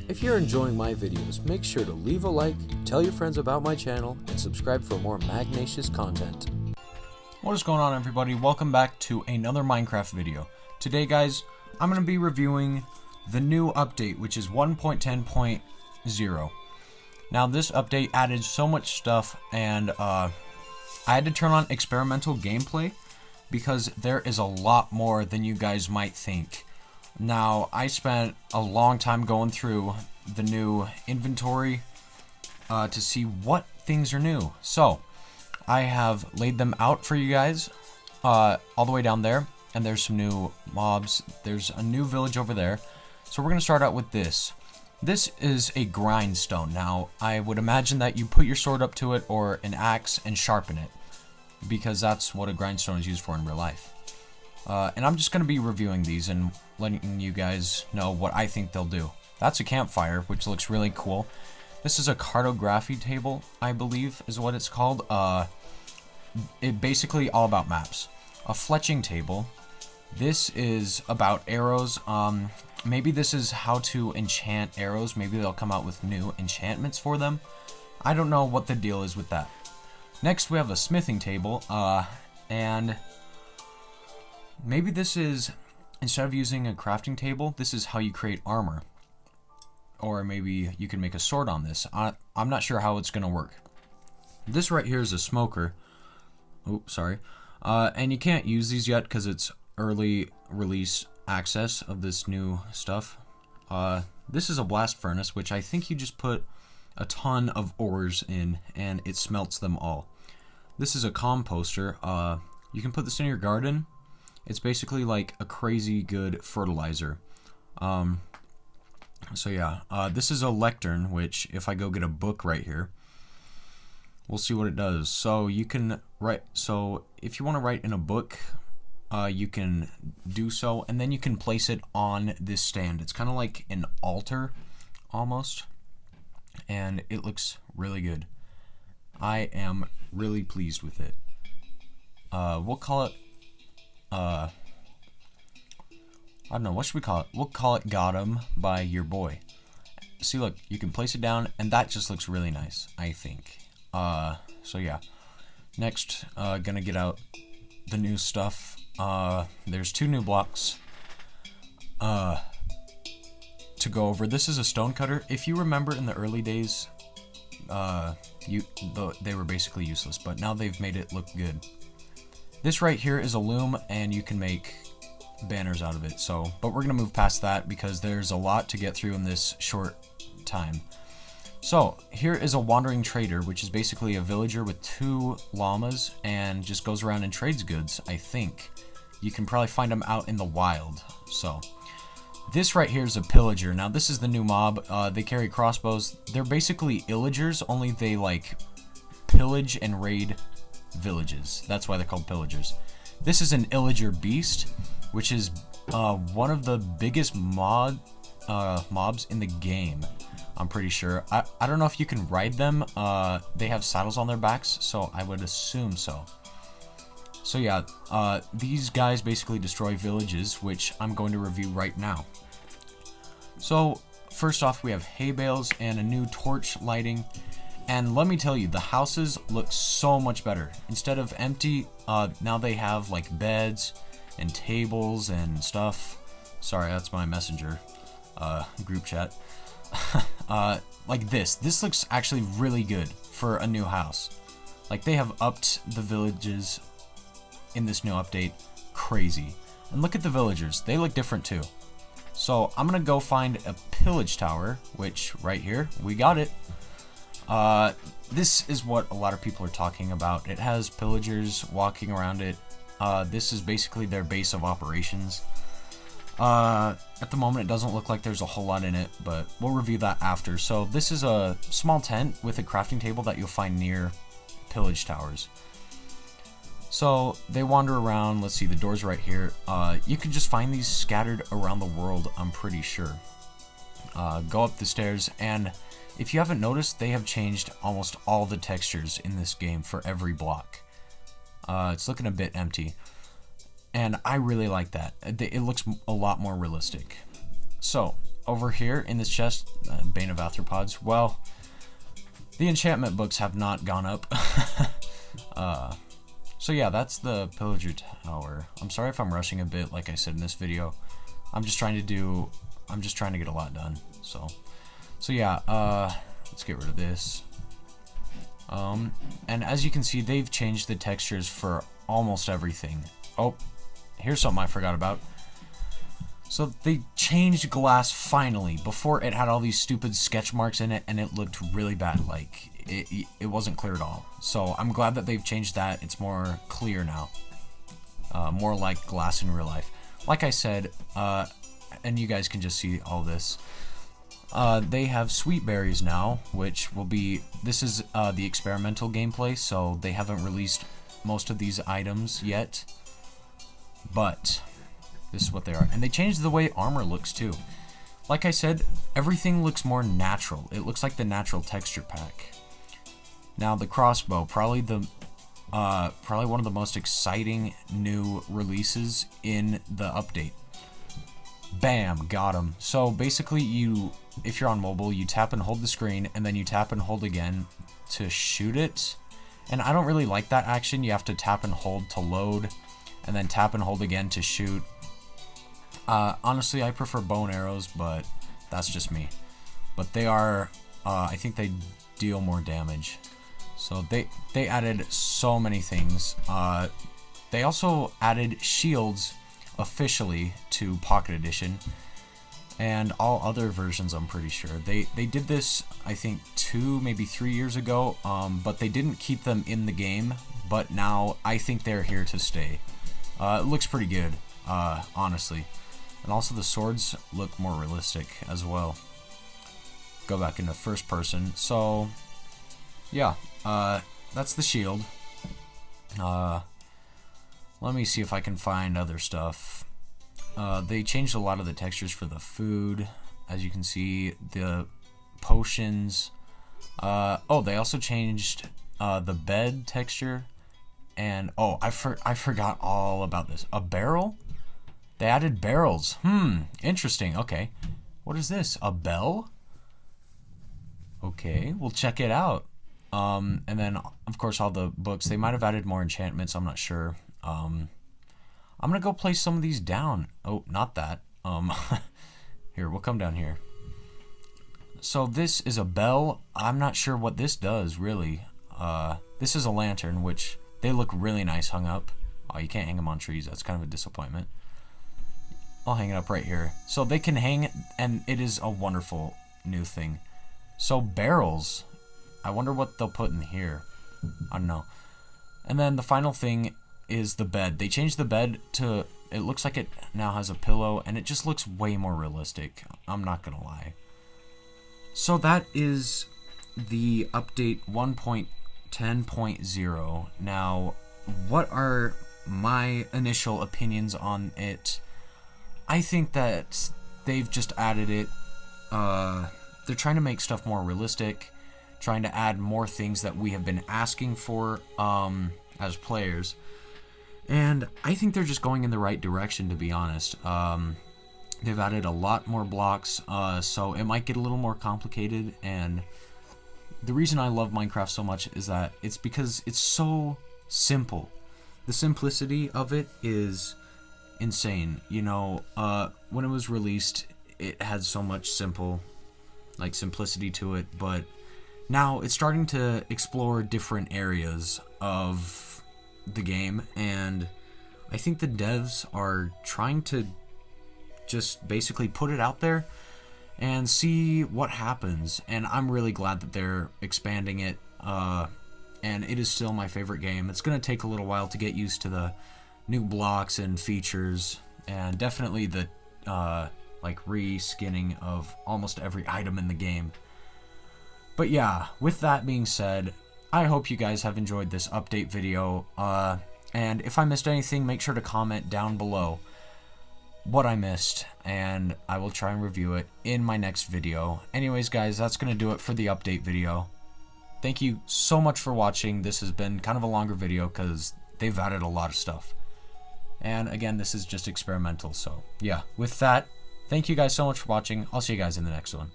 If you're enjoying my videos, make sure to leave a like, tell your friends about my channel, and subscribe for more Magnacious content. What is going on, everybody? Welcome back to another Minecraft video. Today, guys, I'm going to be reviewing the new update, which is 1.10.0. Now, this update added so much stuff, and I had to turn on experimental gameplay because there is a lot more than you guys might think. Now, I spent a long time going through the new inventory to see what things are new. So, I have laid them out for you guys all the way down there, and there's some new mobs. There's a new village over there. So we're going to start out with this. This is a grindstone. Now, I would imagine that you put your sword up to it or an axe and sharpen it, because that's what a grindstone is used for in real life. And I'm just going to be reviewing these and letting you guys know what I think they'll do. That's a campfire, which looks really cool. This is a cartography table, I believe is what it's called. It basically all about maps. A fletching table. This is about arrows. Maybe this is how to enchant arrows. Maybe they'll come out with new enchantments for them. I don't know what the deal is with that. Next, we have a smithing table, and maybe this is, instead of using a crafting table, this is how you create armor. Or maybe you can make a sword on this. I'm not sure how it's going to work. This right here is a smoker. Oh, sorry. And you can't use these yet because it's early release access of this new stuff. This is a blast furnace, which I think you just put a ton of ores in and it smelts them all. This is a composter. You can put this in your garden. It's basically like a crazy good fertilizer. So yeah, this is a lectern, which if I go get a book right here, we'll see what it does. So you can write, so if you want to write in a book, you can do so, and then you can place it on this stand. It's kind of like an altar almost, and it looks really good. I am really pleased with it. We'll call it I don't know, what should we call it? We'll call it Got 'em by your boy. See, look, you can place it down, and that just looks really nice, I think. So yeah. Next, gonna get out the new stuff. There's two new blocks to go over. This is a stone cutter. If you remember in the early days, they were basically useless, but now they've made it look good. This right here is a loom, and you can make banners out of it. So, but we're gonna move past that because there's a lot to get through in this short time. So here is a wandering trader, which is basically a villager with 2 llamas and just goes around and trades goods. I think you can probably find them out in the wild. So this right here is a pillager. Now this is the new mob. They carry crossbows. They're basically illagers, only they like pillage and raid villages. That's why they're called pillagers. This is an illager beast, which is one of the biggest mobs in the game, I'm pretty sure. I don't know if you can ride them. They have saddles on their backs, so I would assume so. So yeah, these guys basically destroy villages, which I'm going to review right now. So first off, we have hay bales and a new torch lighting. And let me tell you, the houses look so much better. Instead of empty, now they have like beds and tables and stuff. Sorry, that's my messenger group chat. Like this looks actually really good for a new house. Like, they have upped the villages in this new update crazy. And look at the villagers, they look different too. So I'm gonna go find a pillage tower, which right here we got it. This is what a lot of people are talking about. It has pillagers walking around it. This is basically their base of operations. At the moment, it doesn't look like there's a whole lot in it, but we'll review that after. So this is a small tent with a crafting table that you'll find near pillage towers. So they wander around. Let's see, the door's right here. You can just find these scattered around the world, I'm pretty sure. Go up the stairs, and if you haven't noticed, they have changed almost all the textures in this game for every block. It's looking a bit empty, and I really like that. It looks a lot more realistic. So over here in this chest, Bane of Arthropods, well, the enchantment books have not gone up. So yeah, that's the Pillager Tower. I'm sorry if I'm rushing a bit, like I said in this video. I'm just trying to get a lot done. So yeah, let's get rid of this. And as you can see, they've changed the textures for almost everything. Oh, here's something I forgot about. So they changed glass finally. Before, it had all these stupid sketch marks in it, and it looked really bad. Like, it wasn't clear at all. So I'm glad that they've changed that. It's more clear now. More like glass in real life. Like I said, and you guys can just see all this. They have sweet berries now, which will be, this is the experimental gameplay, so they haven't released most of these items yet, but this is what they are. And they changed the way armor looks too. Like I said, everything looks more natural. It looks like the natural texture pack. Now the crossbow, probably one of the most exciting new releases in the update. Bam, got him. So basically, if you're on mobile, you tap and hold the screen, and then you tap and hold again to shoot it. And I don't really like that action. You have to tap and hold to load, and then tap and hold again to shoot. Honestly, I prefer bow and arrows, but that's just me. But they are, I think they deal more damage. So they added so many things. They also added shields officially to Pocket Edition, and all other versions, I'm pretty sure. They did this, I think, 2, maybe 3 years ago, but they didn't keep them in the game, but now I think they're here to stay. It looks pretty good, honestly. And also the swords look more realistic as well. Go back into first person. So, yeah, that's the shield. Let me see if I can find other stuff. They changed a lot of the textures for the food. As you can see, the potions. Oh, they also changed the bed texture. And, oh, I forgot all about this. A barrel? They added barrels. Interesting. Okay. What is this? A bell? Okay, we'll check it out. And then, of course, all the books. They might have added more enchantments. I'm not sure. I'm gonna go place some of these down. Oh, not that. Here, we'll come down here. So this is a bell. I'm not sure what this does, really. This is a lantern, which they look really nice hung up. Oh, you can't hang them on trees. That's kind of a disappointment. I'll hang it up right here. So they can hang, and it is a wonderful new thing. So barrels. I wonder what they'll put in here. I don't know. And then the final thing is the bed. They changed the bed to, it looks like it now has a pillow, and it just looks way more realistic. I'm not gonna lie. So that is the update 1.10.0. Now, what are my initial opinions on it? I think that they've just added it. They're trying to make stuff more realistic, trying to add more things that we have been asking for as players. And I think they're just going in the right direction, to be honest. They've added a lot more blocks, so it might get a little more complicated. And the reason I love Minecraft so much is that it's because it's so simple. The simplicity of it is insane. You know, when it was released, it had so much simplicity to it, but now it's starting to explore different areas of the game, and I think the devs are trying to just basically put it out there and see what happens. And I'm really glad that they're expanding it, and it is still my favorite game. It's gonna take a little while to get used to the new blocks and features, and definitely the like re-skinning of almost every item in the game. But yeah, with that being said, I hope you guys have enjoyed this update video, and if I missed anything, make sure to comment down below what I missed, and I will try and review it in my next video. Anyways, guys, that's going to do it for the update video. Thank you so much for watching. This has been kind of a longer video because they've added a lot of stuff. And again, this is just experimental, so yeah. With that, Thank you guys so much for watching. I'll see you guys in the next one.